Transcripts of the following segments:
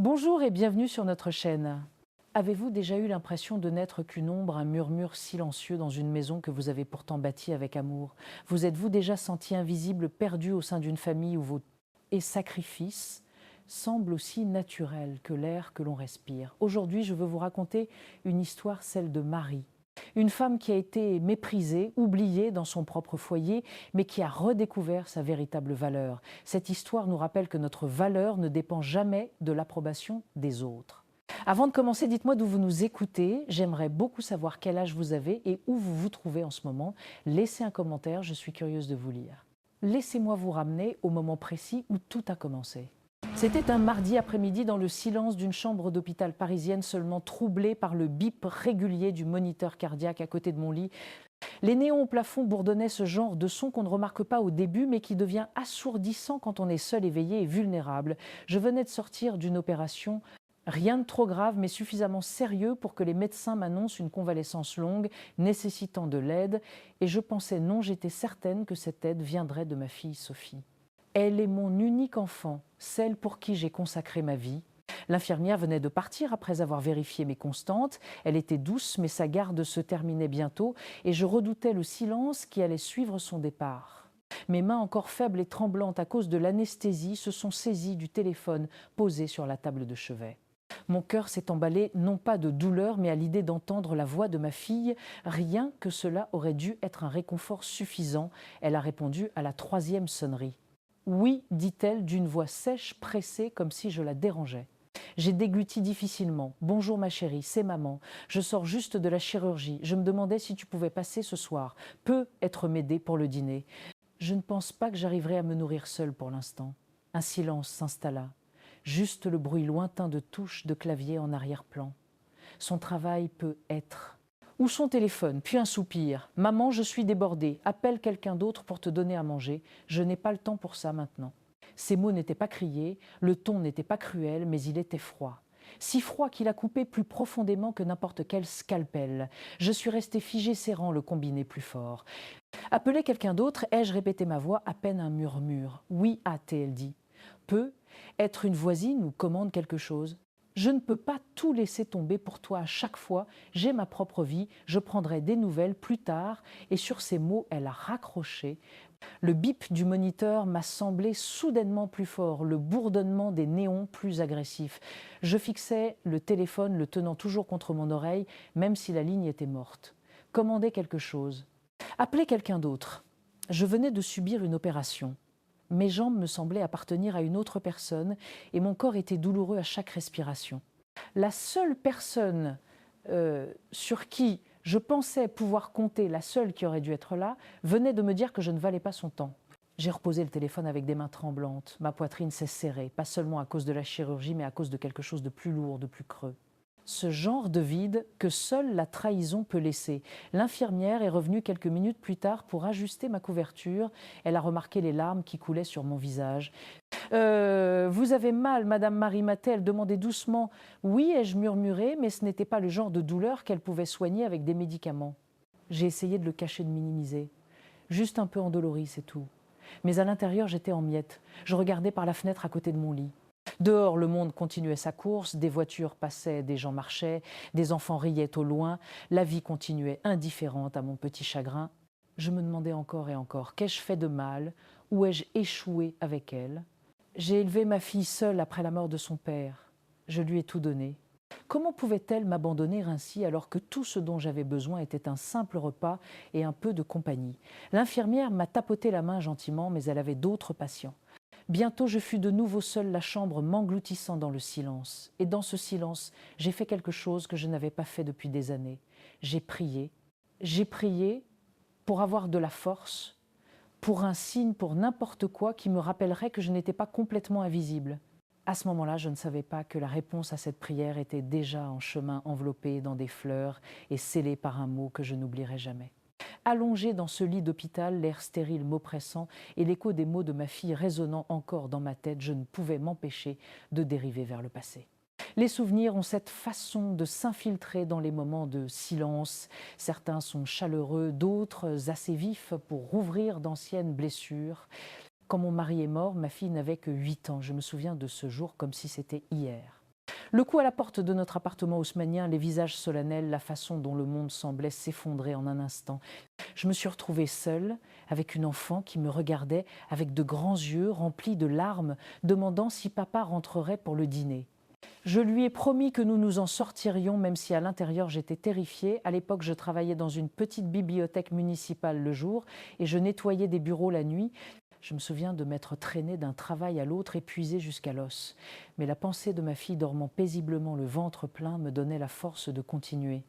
Bonjour et bienvenue sur notre chaîne. Avez-vous déjà eu l'impression de n'être qu'une ombre, un murmure silencieux dans une maison que vous avez pourtant bâtie avec amour? Vous êtes-vous déjà senti invisible, perdu au sein d'une famille où vos sacrifices semblent aussi naturels que l'air que l'on respire? Aujourd'hui, je veux vous raconter une histoire, celle de Marie. Une femme qui a été méprisée, oubliée dans son propre foyer, mais qui a redécouvert sa véritable valeur. Cette histoire nous rappelle que notre valeur ne dépend jamais de l'approbation des autres. Avant de commencer, dites-moi d'où vous nous écoutez. J'aimerais beaucoup savoir quel âge vous avez et où vous vous trouvez en ce moment. Laissez un commentaire, je suis curieuse de vous lire. Laissez-moi vous ramener au moment précis où tout a commencé. C'était un mardi après-midi dans le silence d'une chambre d'hôpital parisienne, seulement troublée par le bip régulier du moniteur cardiaque à côté de mon lit. Les néons au plafond bourdonnaient ce genre de son qu'on ne remarque pas au début, mais qui devient assourdissant quand on est seul, éveillé et vulnérable. Je venais de sortir d'une opération. Rien de trop grave, mais suffisamment sérieux pour que les médecins m'annoncent une convalescence longue, nécessitant de l'aide. Et je pensais, non, j'étais certaine que cette aide viendrait de ma fille Sophie. Elle est mon unique enfant, celle pour qui j'ai consacré ma vie. L'infirmière venait de partir après avoir vérifié mes constantes. Elle était douce, mais sa garde se terminait bientôt et je redoutais le silence qui allait suivre son départ. Mes mains encore faibles et tremblantes à cause de l'anesthésie se sont saisies du téléphone posé sur la table de chevet. Mon cœur s'est emballé non pas de douleur, mais à l'idée d'entendre la voix de ma fille. Rien que cela aurait dû être un réconfort suffisant. Elle a répondu à la 3e sonnerie. Oui, dit-elle d'une voix sèche, pressée, comme si je la dérangeais. J'ai dégluti difficilement. Bonjour ma chérie, c'est maman. Je sors juste de la chirurgie. Je me demandais si tu pouvais passer ce soir. Peut être m'aider pour le dîner. Je ne pense pas que j'arriverai à me nourrir seule pour l'instant. Un silence s'installa. Juste le bruit lointain de touches de clavier en arrière-plan. Son travail peut être. Ou son téléphone, puis un soupir. Maman, je suis débordée. Appelle quelqu'un d'autre pour te donner à manger. Je n'ai pas le temps pour ça maintenant. Ces mots n'étaient pas criés, le ton n'était pas cruel, mais il était froid. Si froid qu'il a coupé plus profondément que n'importe quel scalpel. Je suis restée figée, serrant le combiné plus fort. Appeler quelqu'un d'autre, ai-je répété ma voix, à peine un murmure. Oui, a-t-elle dit. Peut être une voisine ou commande quelque chose. Je ne peux pas tout laisser tomber pour toi à chaque fois. J'ai ma propre vie, je prendrai des nouvelles plus tard. Et sur ces mots, elle a raccroché. Le bip du moniteur m'a semblé soudainement plus fort, le bourdonnement des néons plus agressif. Je fixais le téléphone, le tenant toujours contre mon oreille, même si la ligne était morte. Commander quelque chose. Appeler quelqu'un d'autre. Je venais de subir une opération. Mes jambes me semblaient appartenir à une autre personne et mon corps était douloureux à chaque respiration. La seule personne sur qui je pensais pouvoir compter, la seule qui aurait dû être là, venait de me dire que je ne valais pas son temps. J'ai reposé le téléphone avec des mains tremblantes. Ma poitrine s'est serrée, pas seulement à cause de la chirurgie, mais à cause de quelque chose de plus lourd, de plus creux. Ce genre de vide que seule la trahison peut laisser. L'infirmière est revenue quelques minutes plus tard pour ajuster ma couverture. Elle a remarqué les larmes qui coulaient sur mon visage. Vous avez mal, Madame Marie m'a-t-elle demandé doucement. Oui, ai-je murmuré, mais ce n'était pas le genre de douleur qu'elle pouvait soigner avec des médicaments. J'ai essayé de le cacher, de minimiser. Juste un peu endolori, c'est tout. Mais à l'intérieur, j'étais en miettes. Je regardais par la fenêtre à côté de mon lit. Dehors, le monde continuait sa course, des voitures passaient, des gens marchaient, des enfants riaient au loin, la vie continuait indifférente à mon petit chagrin. Je me demandais encore et encore, qu'ai-je fait de mal? Où ai-je échoué avec elle? J'ai élevé ma fille seule après la mort de son père. Je lui ai tout donné. Comment pouvait-elle m'abandonner ainsi alors que tout ce dont j'avais besoin était un simple repas et un peu de compagnie? L'infirmière m'a tapoté la main gentiment, mais elle avait d'autres patients. Bientôt, je fus de nouveau seule, la chambre m'engloutissant dans le silence. Et dans ce silence, j'ai fait quelque chose que je n'avais pas fait depuis des années. J'ai prié. J'ai prié pour avoir de la force, pour un signe, pour n'importe quoi qui me rappellerait que je n'étais pas complètement invisible. À ce moment-là, je ne savais pas que la réponse à cette prière était déjà en chemin, enveloppée dans des fleurs et scellée par un mot que je n'oublierai jamais. Allongée dans ce lit d'hôpital, l'air stérile m'oppressant et l'écho des mots de ma fille résonnant encore dans ma tête, je ne pouvais m'empêcher de dériver vers le passé. Les souvenirs ont cette façon de s'infiltrer dans les moments de silence. Certains sont chaleureux, d'autres assez vifs pour rouvrir d'anciennes blessures. Quand mon mari est mort, ma fille n'avait que 8 ans. Je me souviens de ce jour comme si c'était hier. Le coup à la porte de notre appartement haussmannien, les visages solennels, la façon dont le monde semblait s'effondrer en un instant. Je me suis retrouvée seule, avec une enfant qui me regardait avec de grands yeux remplis de larmes, demandant si papa rentrerait pour le dîner. Je lui ai promis que nous nous en sortirions, même si à l'intérieur j'étais terrifiée. À l'époque, je travaillais dans une petite bibliothèque municipale le jour et je nettoyais des bureaux la nuit. Je me souviens de m'être traînée d'un travail à l'autre, épuisée jusqu'à l'os. Mais la pensée de ma fille dormant paisiblement le ventre plein me donnait la force de continuer.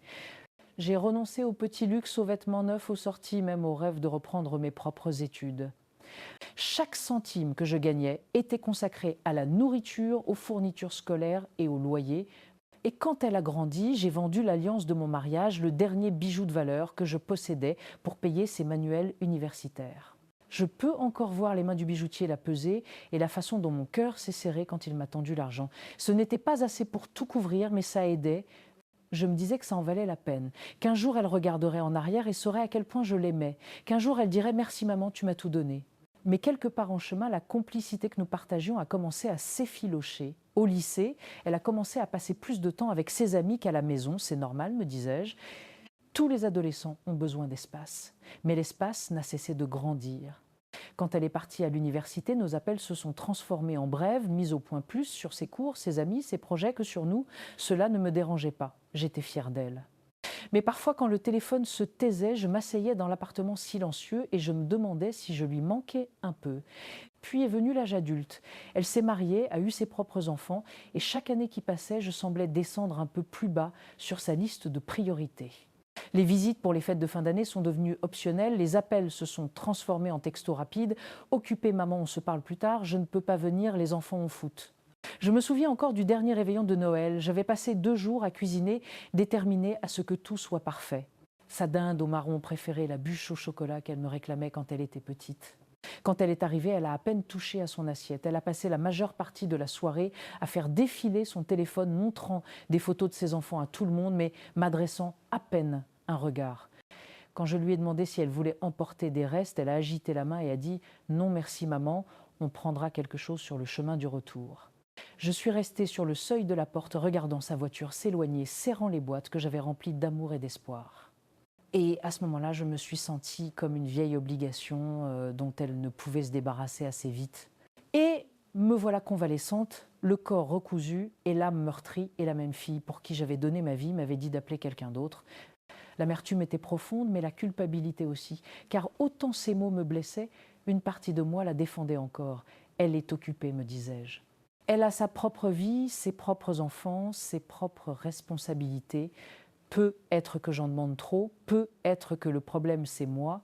J'ai renoncé au petit luxe, aux vêtements neufs, aux sorties, même au rêve de reprendre mes propres études. Chaque centime que je gagnais était consacré à la nourriture, aux fournitures scolaires et au loyer. Et quand elle a grandi, j'ai vendu l'alliance de mon mariage, le dernier bijou de valeur que je possédais pour payer ses manuels universitaires. Je peux encore voir les mains du bijoutier la peser et la façon dont mon cœur s'est serré quand il m'a tendu l'argent. Ce n'était pas assez pour tout couvrir, mais ça aidait. Je me disais que ça en valait la peine, qu'un jour elle regarderait en arrière et saurait à quel point je l'aimais, qu'un jour elle dirait « Merci maman, tu m'as tout donné ». Mais quelque part en chemin, la complicité que nous partagions a commencé à s'effilocher. Au lycée, elle a commencé à passer plus de temps avec ses amis qu'à la maison, c'est normal, me disais-je. Tous les adolescents ont besoin d'espace, mais l'espace n'a cessé de grandir. Quand elle est partie à l'université, nos appels se sont transformés en brèves, mis au point plus sur ses cours, ses amis, ses projets que sur nous. Cela ne me dérangeait pas, j'étais fière d'elle. Mais parfois, quand le téléphone se taisait, je m'asseyais dans l'appartement silencieux et je me demandais si je lui manquais un peu. Puis est venu l'âge adulte. Elle s'est mariée, a eu ses propres enfants et chaque année qui passait, je semblais descendre un peu plus bas sur sa liste de priorités. Les visites pour les fêtes de fin d'année sont devenues optionnelles, les appels se sont transformés en textos rapides. « Occupé maman, on se parle plus tard, je ne peux pas venir, les enfants ont foot ». Je me souviens encore du dernier réveillon de Noël. J'avais passé 2 jours à cuisiner, déterminée à ce que tout soit parfait. Sa dinde au marron préférée, la bûche au chocolat qu'elle me réclamait quand elle était petite. Quand elle est arrivée, elle a à peine touché à son assiette. Elle a passé la majeure partie de la soirée à faire défiler son téléphone, montrant des photos de ses enfants à tout le monde, mais m'adressant à peine un regard. Quand je lui ai demandé si elle voulait emporter des restes, elle a agité la main et a dit « Non merci maman, on prendra quelque chose sur le chemin du retour ». Je suis restée sur le seuil de la porte, regardant sa voiture s'éloigner, serrant les boîtes que j'avais remplies d'amour et d'espoir. Et à ce moment-là, je me suis sentie comme une vieille obligation dont elle ne pouvait se débarrasser assez vite. Et me voilà convalescente, le corps recousu et l'âme meurtrie, et la même fille pour qui j'avais donné ma vie m'avait dit d'appeler quelqu'un d'autre. L'amertume était profonde, mais la culpabilité aussi, car autant ces mots me blessaient, une partie de moi la défendait encore. Elle est occupée, me disais-je. Elle a sa propre vie, ses propres enfants, ses propres responsabilités. Peut être que j'en demande trop, peut être que le problème c'est moi.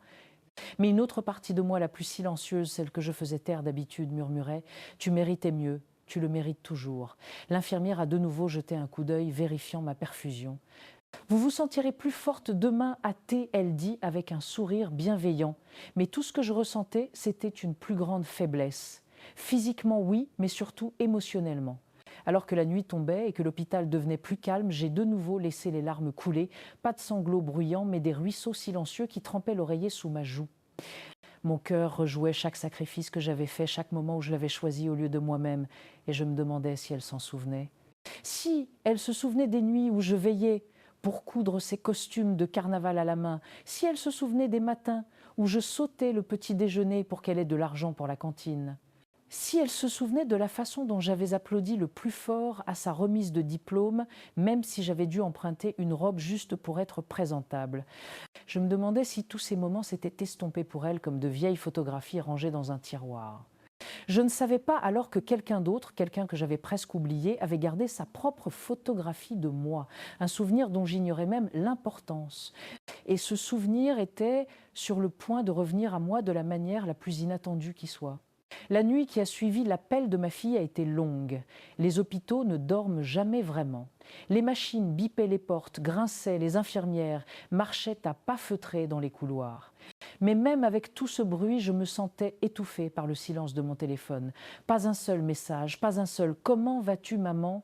Mais une autre partie de moi, la plus silencieuse, celle que je faisais taire d'habitude, murmurait « Tu méritais mieux, tu le mérites toujours ». L'infirmière a de nouveau jeté un coup d'œil, vérifiant ma perfusion. « Vous vous sentirez plus forte demain à thé », elle dit avec un sourire bienveillant. Mais tout ce que je ressentais, c'était une plus grande faiblesse. Physiquement, oui, mais surtout émotionnellement. Alors que la nuit tombait et que l'hôpital devenait plus calme, j'ai de nouveau laissé les larmes couler. Pas de sanglots bruyants, mais des ruisseaux silencieux qui trempaient l'oreiller sous ma joue. Mon cœur rejouait chaque sacrifice que j'avais fait, chaque moment où je l'avais choisi au lieu de moi-même. Et je me demandais si elle s'en souvenait. Si elle se souvenait des nuits où je veillais pour coudre ses costumes de carnaval à la main, si elle se souvenait des matins où je sautais le petit déjeuner pour qu'elle ait de l'argent pour la cantine, si elle se souvenait de la façon dont j'avais applaudi le plus fort à sa remise de diplôme, même si j'avais dû emprunter une robe juste pour être présentable. Je me demandais si tous ces moments s'étaient estompés pour elle comme de vieilles photographies rangées dans un tiroir. Je ne savais pas alors que quelqu'un d'autre, quelqu'un que j'avais presque oublié, avait gardé sa propre photographie de moi, un souvenir dont j'ignorais même l'importance. Et ce souvenir était sur le point de revenir à moi de la manière la plus inattendue qui soit. La nuit qui a suivi l'appel de ma fille a été longue. Les hôpitaux ne dorment jamais vraiment. Les machines bipaient les portes, grinçaient, les infirmières marchaient à pas feutrés dans les couloirs. Mais même avec tout ce bruit, je me sentais étouffée par le silence de mon téléphone. Pas un seul message, pas un seul « Comment vas-tu, maman ?»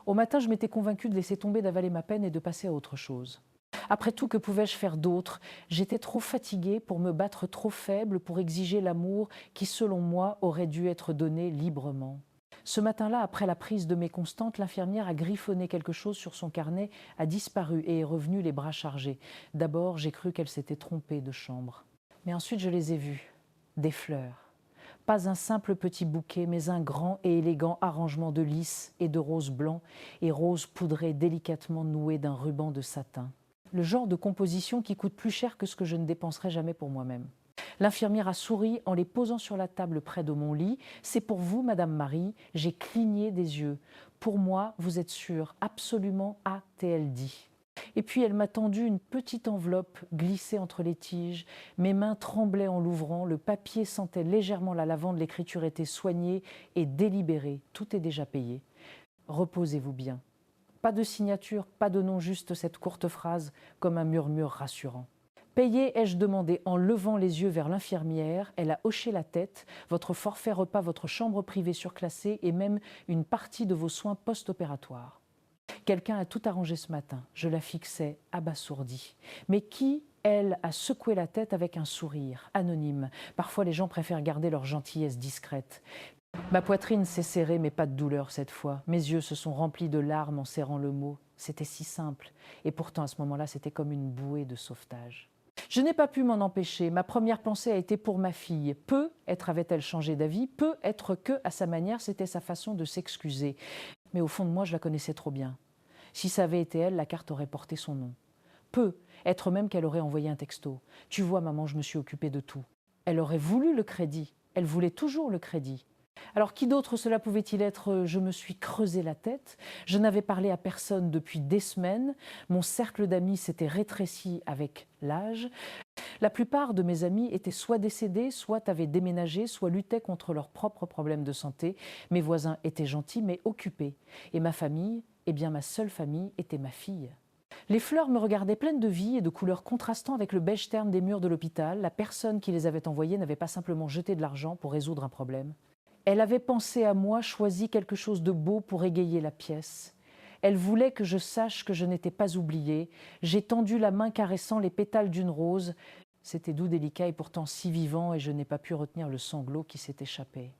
Au matin, je m'étais convaincue de laisser tomber, d'avaler ma peine et de passer à autre chose. Après tout, que pouvais-je faire d'autre? J'étais trop fatiguée pour me battre, trop faible pour exiger l'amour qui, selon moi, aurait dû être donné librement. Ce matin-là, après la prise de mes constantes, l'infirmière a griffonné quelque chose sur son carnet, a disparu et est revenue les bras chargés. D'abord, j'ai cru qu'elle s'était trompée de chambre. Mais ensuite, je les ai vues. Des fleurs. Pas un simple petit bouquet, mais un grand et élégant arrangement de lys et de roses blancs et roses poudrées délicatement nouées d'un ruban de satin. Le genre de composition qui coûte plus cher que ce que je ne dépenserai jamais pour moi-même. L'infirmière a souri en les posant sur la table près de mon lit. « C'est pour vous, Madame Marie ». J'ai cligné des yeux. « Pour moi, vous êtes sûre, absolument, a-t-elle dit ». Et puis elle m'a tendu une petite enveloppe glissée entre les tiges. Mes mains tremblaient en l'ouvrant, le papier sentait légèrement la lavande, l'écriture était soignée et délibérée. Tout est déjà payé. Reposez-vous bien. Pas de signature, pas de nom, juste cette courte phrase comme un murmure rassurant. Payé, ai-je demandé en levant les yeux vers l'infirmière. Elle a hoché la tête. Votre forfait repas, votre chambre privée surclassée et même une partie de vos soins post-opératoires. Quelqu'un a tout arrangé ce matin. Je la fixais, abasourdie. Mais qui, elle, a secoué la tête avec un sourire, anonyme. Parfois, les gens préfèrent garder leur gentillesse discrète. Ma poitrine s'est serrée, mais pas de douleur cette fois. Mes yeux se sont remplis de larmes en serrant le mot. C'était si simple. Et pourtant, à ce moment-là, c'était comme une bouée de sauvetage. Je n'ai pas pu m'en empêcher. Ma première pensée a été pour ma fille. Peut-être avait-elle changé d'avis, peut-être que, à sa manière, c'était sa façon de s'excuser. Mais au fond de moi, je la connaissais trop bien. Si ça avait été elle, la carte aurait porté son nom. Peut-être même qu'elle aurait envoyé un texto. « Tu vois, maman, je me suis occupée de tout. » Elle aurait voulu le crédit. Elle voulait toujours le crédit. Alors qui d'autre cela pouvait-il être? Je me suis creusé la tête. Je n'avais parlé à personne depuis des semaines. Mon cercle d'amis s'était rétréci avec l'âge. La plupart de mes amis étaient soit décédés, soit avaient déménagé, soit luttaient contre leurs propres problèmes de santé. Mes voisins étaient gentils mais occupés. Et ma famille, eh bien ma seule famille, était ma fille. Les fleurs me regardaient pleines de vie et de couleurs contrastant avec le beige terne des murs de l'hôpital. La personne qui les avait envoyées n'avait pas simplement jeté de l'argent pour résoudre un problème. Elle avait pensé à moi, choisi quelque chose de beau pour égayer la pièce. Elle voulait que je sache que je n'étais pas oubliée. J'ai tendu la main caressant les pétales d'une rose. C'était doux, délicat et pourtant si vivant et je n'ai pas pu retenir le sanglot qui s'est échappé.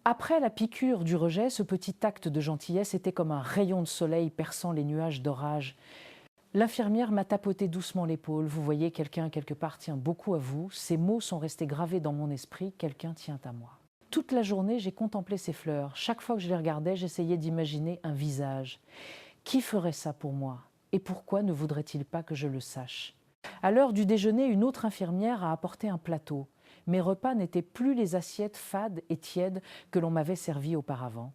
Après la piqûre du rejet, ce petit acte de gentillesse était comme un rayon de soleil perçant les nuages d'orage. L'infirmière m'a tapoté doucement l'épaule. Vous voyez, quelqu'un quelque part tient beaucoup à vous. Ces mots sont restés gravés dans mon esprit. Quelqu'un tient à moi. Toute la journée, j'ai contemplé ces fleurs. Chaque fois que je les regardais, j'essayais d'imaginer un visage. Qui ferait ça pour moi? Et pourquoi ne voudrait-il pas que je le sache? À l'heure du déjeuner, une autre infirmière a apporté un plateau. Mes repas n'étaient plus les assiettes fades et tièdes que l'on m'avait servies auparavant.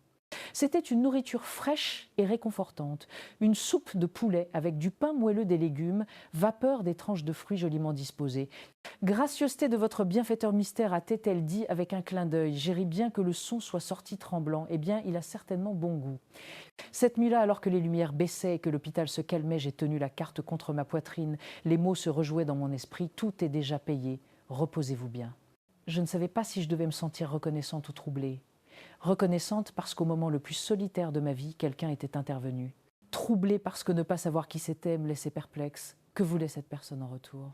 C'était une nourriture fraîche et réconfortante, une soupe de poulet avec du pain moelleux des légumes, vapeur des tranches de fruits joliment disposées. « Gracieuseté de votre bienfaiteur mystère » a-t-elle dit avec un clin d'œil. J'ai ri bien que le son soit sorti tremblant. Eh bien, il a certainement bon goût. Cette nuit-là, alors que les lumières baissaient et que l'hôpital se calmait, j'ai tenu la carte contre ma poitrine. Les mots se rejouaient dans mon esprit. Tout est déjà payé. Reposez-vous bien. Je ne savais pas si je devais me sentir reconnaissante ou troublée. Reconnaissante parce qu'au moment le plus solitaire de ma vie, quelqu'un était intervenu. Troublée parce que ne pas savoir qui c'était me laissait perplexe. Que voulait cette personne en retour?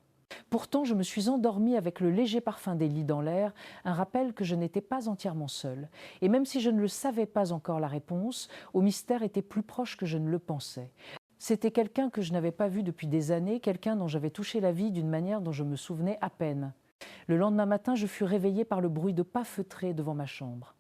Pourtant, je me suis endormie avec le léger parfum des lits dans l'air, un rappel que je n'étais pas entièrement seule. Et même si je ne le savais pas encore la réponse, au mystère était plus proche que je ne le pensais. C'était quelqu'un que je n'avais pas vu depuis des années, quelqu'un dont j'avais touché la vie d'une manière dont je me souvenais à peine. Le lendemain matin, je fus réveillée par le bruit de pas feutrés devant ma chambre.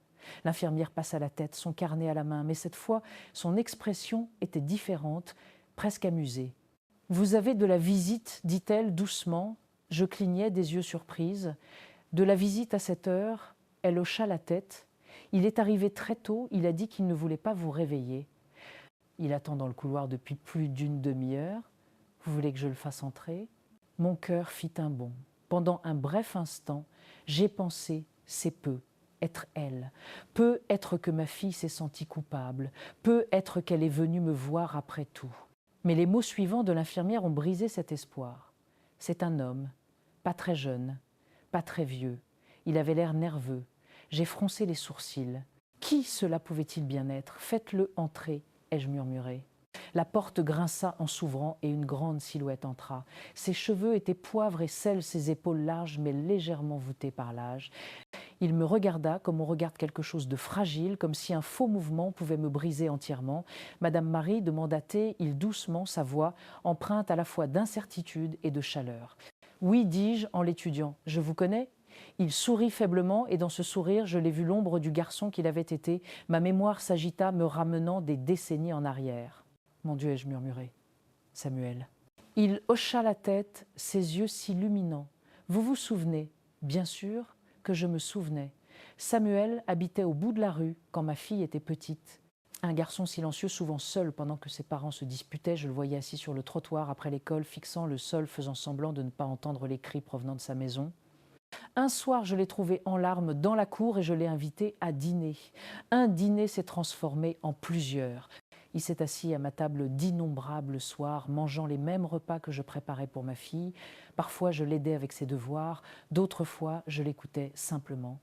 L'infirmière passa la tête, son carnet à la main, mais cette fois, son expression était différente, presque amusée. « Vous avez de la visite, dit-elle doucement. » Je clignais des yeux surprise. « De la visite à cette heure ?» Elle hocha la tête. « Il est arrivé très tôt, il a dit qu'il ne voulait pas vous réveiller. Il attend dans le couloir depuis plus d'une demi-heure. Vous voulez que je le fasse entrer ?» Mon cœur fit un bond. Pendant un bref instant, j'ai pensé « c'est peu ». Être elle. Peut être que ma fille s'est sentie coupable. Peut être qu'elle est venue me voir après tout. Mais les mots suivants de l'infirmière ont brisé cet espoir. C'est un homme, pas très jeune, pas très vieux. Il avait l'air nerveux. J'ai froncé les sourcils. Qui cela pouvait-il bien être? Faites-le entrer, ai-je murmuré. La porte grinça en s'ouvrant et une grande silhouette entra. Ses cheveux étaient poivre et sel, ses épaules larges mais légèrement voûtées par l'âge. Il me regarda comme on regarde quelque chose de fragile, comme si un faux mouvement pouvait me briser entièrement. « Madame Marie » demanda-t-il doucement, sa voix empreinte à la fois d'incertitude et de chaleur. « Oui, dis-je en l'étudiant, je vous connais ?» Il sourit faiblement et dans ce sourire, je l'ai vu l'ombre du garçon qu'il avait été. Ma mémoire s'agita, me ramenant des décennies en arrière. « Mon Dieu, ai-je murmuré. Samuel. » Il hocha la tête, ses yeux s'illuminant. « Vous vous souvenez, bien sûr, que je me souvenais. Samuel habitait au bout de la rue quand ma fille était petite. Un garçon silencieux, souvent seul pendant que ses parents se disputaient. Je le voyais assis sur le trottoir après l'école, fixant le sol, faisant semblant de ne pas entendre les cris provenant de sa maison. Un soir, je l'ai trouvé en larmes dans la cour et je l'ai invité à dîner. Un dîner s'est transformé en plusieurs. Il s'est assis à ma table d'innombrables soirs, mangeant les mêmes repas que je préparais pour ma fille. Parfois, je l'aidais avec ses devoirs, d'autres fois, je l'écoutais simplement.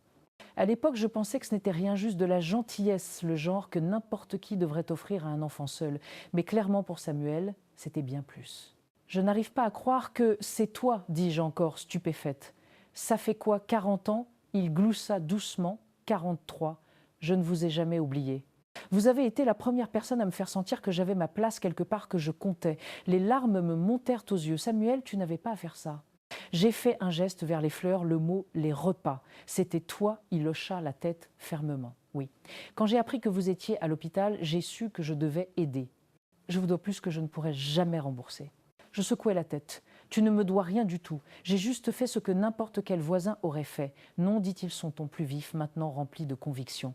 À l'époque, je pensais que ce n'était rien, juste de la gentillesse, le genre que n'importe qui devrait offrir à un enfant seul. Mais clairement, pour Samuel, c'était bien plus. « Je n'arrive pas à croire que c'est toi, dis-je encore, stupéfaite. Ça fait quoi, 40 ans ?» Il gloussa doucement. « 43. Je ne vous ai jamais oublié. » Vous avez été la première personne à me faire sentir que j'avais ma place quelque part, que je comptais. Les larmes me montèrent aux yeux. « Samuel, tu n'avais pas à faire ça. » J'ai fait un geste vers les fleurs, le mot « les repas ». C'était toi, il hocha la tête fermement. Oui. Quand j'ai appris que vous étiez à l'hôpital, j'ai su que je devais aider. Je vous dois plus que je ne pourrai jamais rembourser. Je secouai la tête. Tu ne me dois rien du tout. J'ai juste fait ce que n'importe quel voisin aurait fait. Non, dit-il son ton plus vif, maintenant rempli de conviction.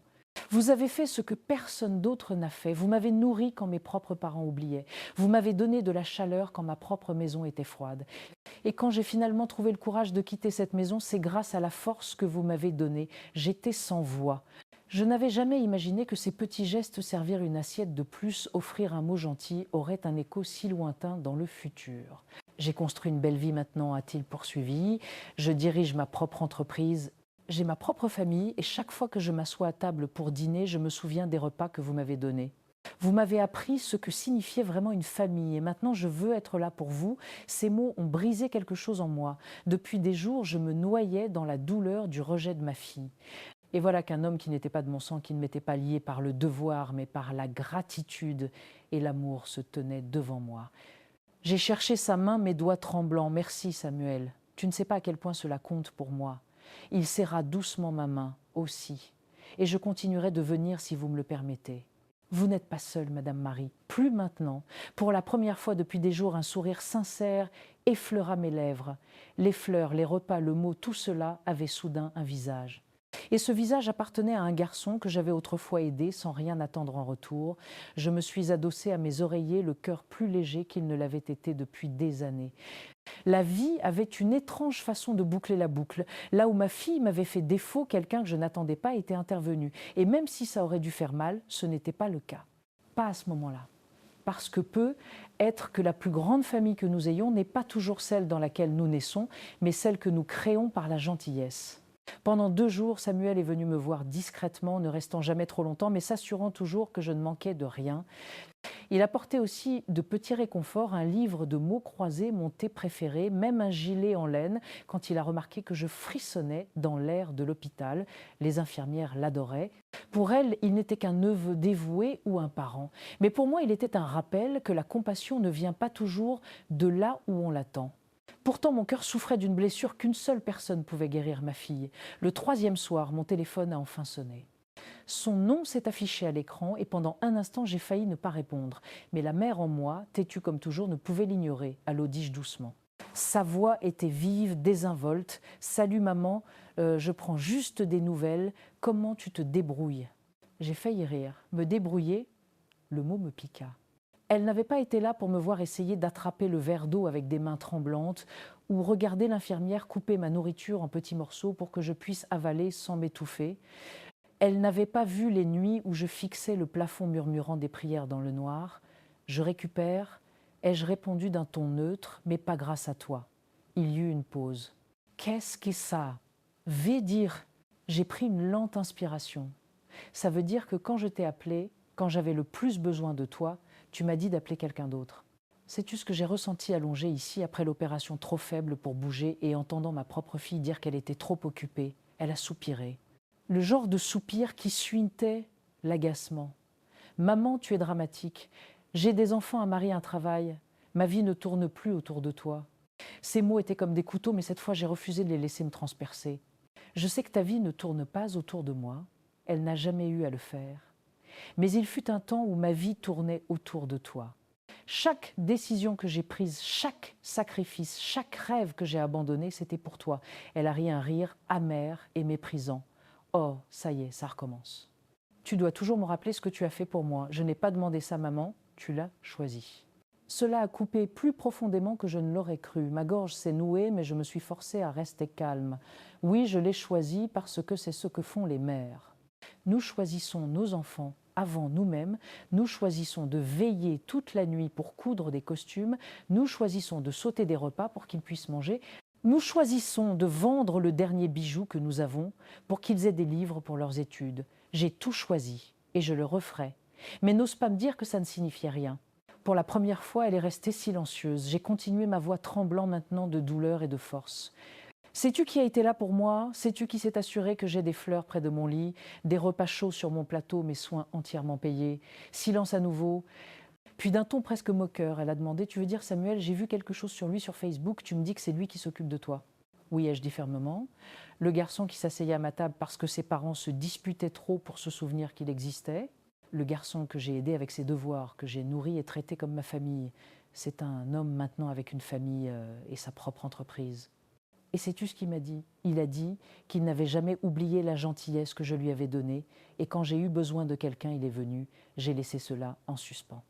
Vous avez fait ce que personne d'autre n'a fait. Vous m'avez nourri quand mes propres parents oubliaient. Vous m'avez donné de la chaleur quand ma propre maison était froide. Et quand j'ai finalement trouvé le courage de quitter cette maison, c'est grâce à la force que vous m'avez donnée. J'étais sans voix. Je n'avais jamais imaginé que ces petits gestes, servir une assiette de plus, offrir un mot gentil, auraient un écho si lointain dans le futur. J'ai construit une belle vie maintenant, a-t-il poursuivi. Je dirige ma propre entreprise. J'ai ma propre famille et chaque fois que je m'assois à table pour dîner, je me souviens des repas que vous m'avez donnés. Vous m'avez appris ce que signifiait vraiment une famille et maintenant je veux être là pour vous. Ces mots ont brisé quelque chose en moi. Depuis des jours, je me noyais dans la douleur du rejet de ma fille. Et voilà qu'un homme qui n'était pas de mon sang, qui ne m'était pas lié par le devoir, mais par la gratitude et l'amour se tenait devant moi. J'ai cherché sa main, mes doigts tremblants. « Merci Samuel, tu ne sais pas à quel point cela compte pour moi. » Il serra doucement ma main aussi. Et je continuerai de venir si vous me le permettez. Vous n'êtes pas seule, Madame Marie, plus maintenant. Pour la première fois depuis des jours, un sourire sincère effleura mes lèvres. Les fleurs, les repas, le mot, tout cela avait soudain un visage. Et ce visage appartenait à un garçon que j'avais autrefois aidé sans rien attendre en retour. Je me suis adossée à mes oreillers, le cœur plus léger qu'il ne l'avait été depuis des années. La vie avait une étrange façon de boucler la boucle. Là où ma fille m'avait fait défaut, quelqu'un que je n'attendais pas était intervenu. Et même si ça aurait dû faire mal, ce n'était pas le cas. Pas à ce moment-là. Parce que peut être que la plus grande famille que nous ayons n'est pas toujours celle dans laquelle nous naissons, mais celle que nous créons par la gentillesse. Pendant 2 jours, Samuel est venu me voir discrètement, ne restant jamais trop longtemps, mais s'assurant toujours que je ne manquais de rien. Il apportait aussi de petits réconforts, un livre de mots croisés, mon thé préféré, même un gilet en laine, quand il a remarqué que je frissonnais dans l'air de l'hôpital. Les infirmières l'adoraient. Pour elles, il n'était qu'un neveu dévoué ou un parent. Mais pour moi, il était un rappel que la compassion ne vient pas toujours de là où on l'attend. Pourtant, mon cœur souffrait d'une blessure qu'une seule personne pouvait guérir, ma fille. Le 3e soir, mon téléphone a enfin sonné. Son nom s'est affiché à l'écran et pendant un instant, j'ai failli ne pas répondre. Mais la mère en moi, têtue comme toujours, ne pouvait l'ignorer. Allô, dis-je doucement. Sa voix était vive, désinvolte. « Salut maman, je prends juste des nouvelles. Comment tu te débrouilles ?» J'ai failli rire. Me débrouiller, le mot me piqua. Elle n'avait pas été là pour me voir essayer d'attraper le verre d'eau avec des mains tremblantes ou regarder l'infirmière couper ma nourriture en petits morceaux pour que je puisse avaler sans m'étouffer. Elle n'avait pas vu les nuits où je fixais le plafond murmurant des prières dans le noir. « Je récupère », ai-je répondu d'un ton neutre, mais pas grâce à toi. Il y eut une pause. « Qu'est-ce que ça veut dire ?» J'ai pris une lente inspiration. « Ça veut dire que quand je t'ai appelé, quand j'avais le plus besoin de toi, tu m'as dit d'appeler quelqu'un d'autre. » Sais-tu ce que j'ai ressenti allongé ici après l'opération trop faible pour bouger et entendant ma propre fille dire qu'elle était trop occupée? Elle a soupiré. le genre de soupir qui suintait l'agacement. « Maman, tu es dramatique. J'ai des enfants, un mari, un travail. Ma vie ne tourne plus autour de toi. » Ces mots étaient comme des couteaux, mais cette fois j'ai refusé de les laisser me transpercer. Je sais que ta vie ne tourne pas autour de moi. Elle n'a jamais eu à le faire. Mais il fut un temps où ma vie tournait autour de toi. Chaque décision que j'ai prise, chaque sacrifice, chaque rêve que j'ai abandonné, c'était pour toi. Elle a ri un rire amer et méprisant. Oh, ça y est, ça recommence. Tu dois toujours me rappeler ce que tu as fait pour moi. Je n'ai pas demandé ça, maman, tu l'as choisi. Cela a coupé plus profondément que je ne l'aurais cru. Ma gorge s'est nouée, mais je me suis forcée à rester calme. Oui, je l'ai choisi parce que c'est ce que font les mères. Nous choisissons nos enfants avant nous-mêmes, nous choisissons de veiller toute la nuit pour coudre des costumes, nous choisissons de sauter des repas pour qu'ils puissent manger, nous choisissons de vendre le dernier bijou que nous avons pour qu'ils aient des livres pour leurs études. J'ai tout choisi et je le referai. Mais n'ose pas me dire que ça ne signifiait rien. Pour la première fois, elle est restée silencieuse. J'ai continué, ma voix tremblant maintenant de douleur et de force. Sais-tu qui a été là pour moi? Sais-tu qui s'est assuré que j'ai des fleurs près de mon lit, des repas chauds sur mon plateau, mes soins entièrement payés? Silence à nouveau. Puis d'un ton presque moqueur, elle a demandé « Tu veux dire, Samuel, j'ai vu quelque chose sur lui sur Facebook, tu me dis que c'est lui qui s'occupe de toi ?» Oui, ai-je dit fermement. Le garçon qui s'asseyait à ma table parce que ses parents se disputaient trop pour se souvenir qu'il existait. Le garçon que j'ai aidé avec ses devoirs, que j'ai nourri et traité comme ma famille. C'est un homme maintenant avec une famille et sa propre entreprise. Et sais-tu ce qu'il m'a dit? Il a dit qu'il n'avait jamais oublié la gentillesse que je lui avais donnée, et quand j'ai eu besoin de quelqu'un, il est venu. J'ai laissé cela en suspens.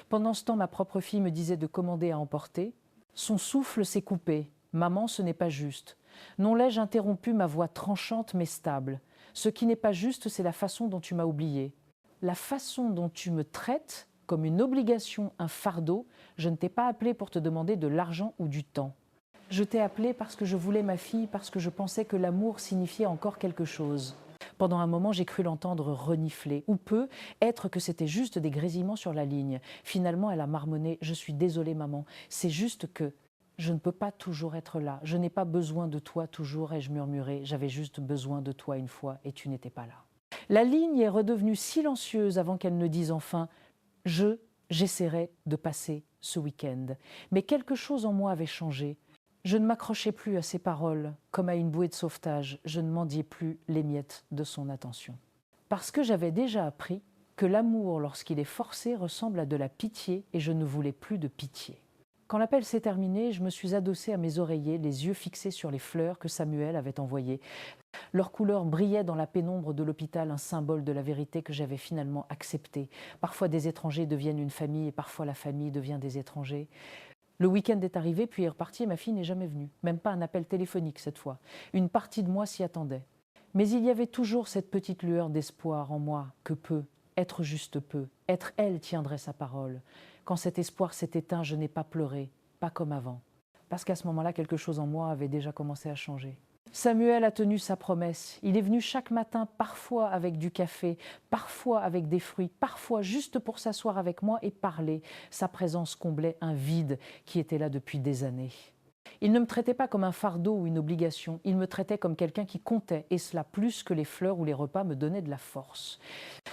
Pendant ce temps, ma propre fille me disait de commander à emporter. Son souffle s'est coupé. « Maman, ce n'est pas juste. » Non l'ai-je interrompu, ma voix tranchante mais stable. « Ce qui n'est pas juste, c'est la façon dont tu m'as oublié. La façon dont tu me traites comme une obligation, un fardeau. Je ne t'ai pas appelé pour te demander de l'argent ou du temps. Je t'ai appelé parce que je voulais ma fille, parce que je pensais que l'amour signifiait encore quelque chose. » Pendant un moment, j'ai cru l'entendre renifler. Ou peut être que c'était juste des grésillements sur la ligne. Finalement, elle a marmonné « Je suis désolée, maman. C'est juste que je ne peux pas toujours être là. Je n'ai pas besoin de toi toujours. » ai-je murmuré. « J'avais juste besoin de toi une fois et tu n'étais pas là. » La ligne est redevenue silencieuse avant qu'elle ne dise enfin « J'essaierai de passer ce week-end. » Mais quelque chose en moi avait changé. Je ne m'accrochais plus à ses paroles comme à une bouée de sauvetage. Je ne mendiais plus les miettes de son attention. Parce que j'avais déjà appris que l'amour, lorsqu'il est forcé, ressemble à de la pitié et je ne voulais plus de pitié. Quand l'appel s'est terminé, je me suis adossée à mes oreillers, les yeux fixés sur les fleurs que Samuel avait envoyées. Leur couleur brillait dans la pénombre de l'hôpital, un symbole de la vérité que j'avais finalement acceptée. Parfois des étrangers deviennent une famille et parfois la famille devient des étrangers. Le week-end est arrivé, puis est reparti et ma fille n'est jamais venue. Même pas un appel téléphonique cette fois. Une partie de moi s'y attendait. Mais il y avait toujours cette petite lueur d'espoir en moi que peu, être juste peu, être elle tiendrait sa parole. Quand cet espoir s'est éteint, je n'ai pas pleuré, pas comme avant. Parce qu'à ce moment-là, quelque chose en moi avait déjà commencé à changer. Samuel a tenu sa promesse. Il est venu chaque matin, parfois avec du café, parfois avec des fruits, parfois juste pour s'asseoir avec moi et parler. Sa présence comblait un vide qui était là depuis des années. Il ne me traitait pas comme un fardeau ou une obligation, il me traitait comme quelqu'un qui comptait, et cela plus que les fleurs ou les repas me donnaient de la force.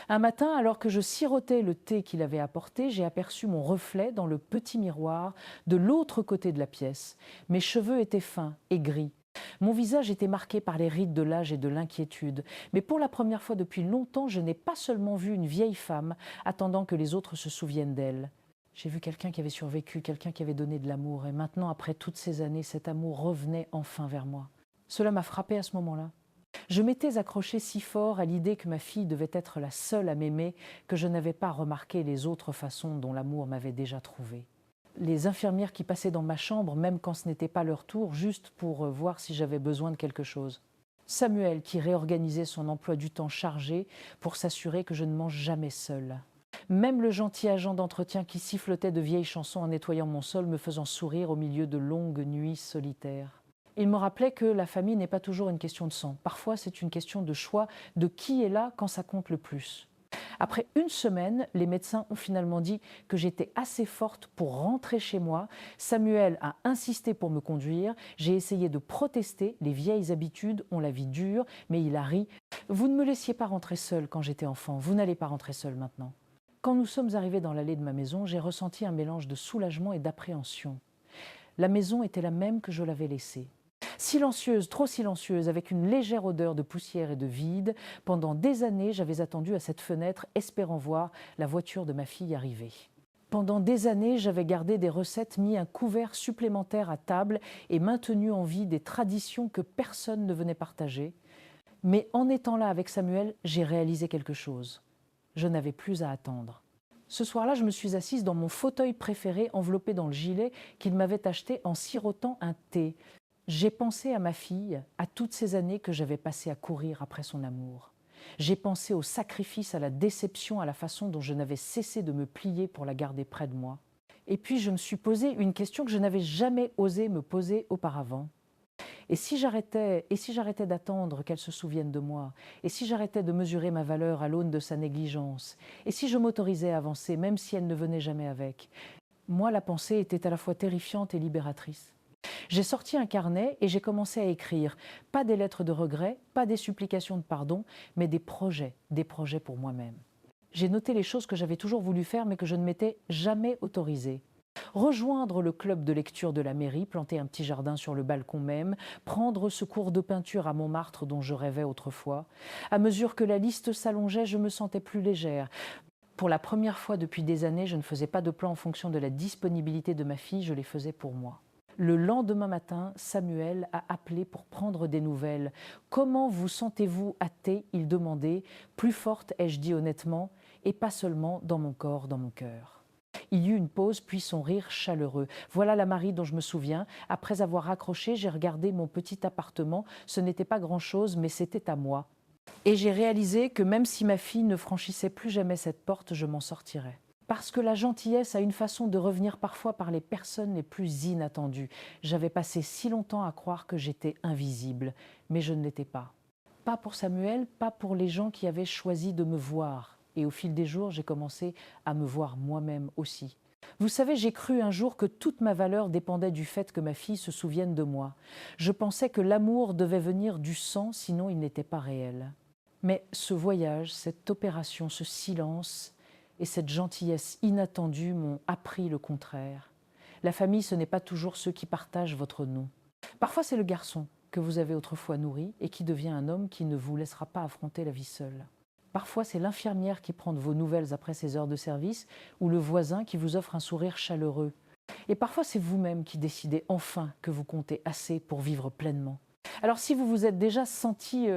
Un matin, alors que je sirotais le thé qu'il avait apporté, j'ai aperçu mon reflet dans le petit miroir de l'autre côté de la pièce. Mes cheveux étaient fins et gris. Mon visage était marqué par les rides de l'âge et de l'inquiétude. Mais pour la première fois depuis longtemps, je n'ai pas seulement vu une vieille femme attendant que les autres se souviennent d'elle. J'ai vu quelqu'un qui avait survécu, quelqu'un qui avait donné de l'amour. Et maintenant, après toutes ces années, cet amour revenait enfin vers moi. Cela m'a frappée à ce moment-là. Je m'étais accrochée si fort à l'idée que ma fille devait être la seule à m'aimer que je n'avais pas remarqué les autres façons dont l'amour m'avait déjà trouvée. Les infirmières qui passaient dans ma chambre, même quand ce n'était pas leur tour, juste pour voir si j'avais besoin de quelque chose. Samuel qui réorganisait son emploi du temps chargé pour s'assurer que je ne mange jamais seule. Même le gentil agent d'entretien qui sifflotait de vieilles chansons en nettoyant mon sol, me faisant sourire au milieu de longues nuits solitaires. Il me rappelait que la famille n'est pas toujours une question de sang. Parfois, c'est une question de choix de qui est là quand ça compte le plus. Après une semaine, les médecins ont finalement dit que j'étais assez forte pour rentrer chez moi. Samuel a insisté pour me conduire. J'ai essayé de protester. Les vieilles habitudes ont la vie dure, mais il a ri. Vous ne me laissiez pas rentrer seule quand j'étais enfant. Vous n'allez pas rentrer seule maintenant. Quand nous sommes arrivés dans l'allée de ma maison, j'ai ressenti un mélange de soulagement et d'appréhension. La maison était la même que je l'avais laissée. Silencieuse, trop silencieuse, avec une légère odeur de poussière et de vide, pendant des années, j'avais attendu à cette fenêtre, espérant voir la voiture de ma fille arriver. Pendant des années, j'avais gardé des recettes, mis un couvert supplémentaire à table et maintenu en vie des traditions que personne ne venait partager. Mais en étant là avec Samuel, j'ai réalisé quelque chose. Je n'avais plus à attendre. Ce soir-là, je me suis assise dans mon fauteuil préféré, enveloppé dans le gilet qu'il m'avait acheté en sirotant un thé. J'ai pensé à ma fille, à toutes ces années que j'avais passées à courir après son amour. J'ai pensé au sacrifice, à la déception, à la façon dont je n'avais cessé de me plier pour la garder près de moi. Et puis je me suis posé une question que je n'avais jamais osé me poser auparavant. Et si j'arrêtais d'attendre qu'elle se souvienne de moi? Et si j'arrêtais de mesurer ma valeur à l'aune de sa négligence? Et si je m'autorisais à avancer, même si elle ne venait jamais avec? Moi, la pensée était à la fois terrifiante et libératrice. J'ai sorti un carnet et j'ai commencé à écrire. Pas des lettres de regret, pas des supplications de pardon, mais des projets pour moi-même. J'ai noté les choses que j'avais toujours voulu faire mais que je ne m'étais jamais autorisée. Rejoindre le club de lecture de la mairie, planter un petit jardin sur le balcon même, prendre ce cours de peinture à Montmartre dont je rêvais autrefois. À mesure que la liste s'allongeait, je me sentais plus légère. Pour la première fois depuis des années, je ne faisais pas de plan en fonction de la disponibilité de ma fille, je les faisais pour moi. Le lendemain matin, Samuel a appelé pour prendre des nouvelles. « Comment vous sentez-vous à thé ?» il demandait. Plus forte, ai-je dit honnêtement, et pas seulement dans mon corps, dans mon cœur. Il y eut une pause, puis son rire chaleureux. Voilà la Marie dont je me souviens. Après avoir raccroché, j'ai regardé mon petit appartement. Ce n'était pas grand-chose, mais c'était à moi. Et j'ai réalisé que même si ma fille ne franchissait plus jamais cette porte, je m'en sortirais. Parce que la gentillesse a une façon de revenir parfois par les personnes les plus inattendues. J'avais passé si longtemps à croire que j'étais invisible, mais je ne l'étais pas. Pas pour Samuel, pas pour les gens qui avaient choisi de me voir. Et au fil des jours, j'ai commencé à me voir moi-même aussi. Vous savez, j'ai cru un jour que toute ma valeur dépendait du fait que ma fille se souvienne de moi. Je pensais que l'amour devait venir du sang, sinon il n'était pas réel. Mais ce voyage, cette opération, ce silence et cette gentillesse inattendue m'ont appris le contraire. La famille, ce n'est pas toujours ceux qui partagent votre nom. Parfois, c'est le garçon que vous avez autrefois nourri et qui devient un homme qui ne vous laissera pas affronter la vie seule. Parfois, c'est l'infirmière qui prend de vos nouvelles après ses heures de service ou le voisin qui vous offre un sourire chaleureux. Et parfois, c'est vous-même qui décidez enfin que vous comptez assez pour vivre pleinement. Alors, si vous vous êtes déjà senti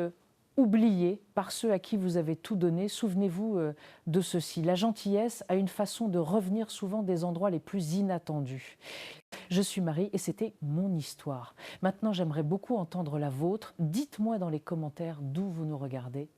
oublié par ceux à qui vous avez tout donné, souvenez-vous de ceci. La gentillesse a une façon de revenir souvent des endroits les plus inattendus. Je suis Marie et c'était mon histoire. Maintenant, j'aimerais beaucoup entendre la vôtre. Dites-moi dans les commentaires d'où vous nous regardez.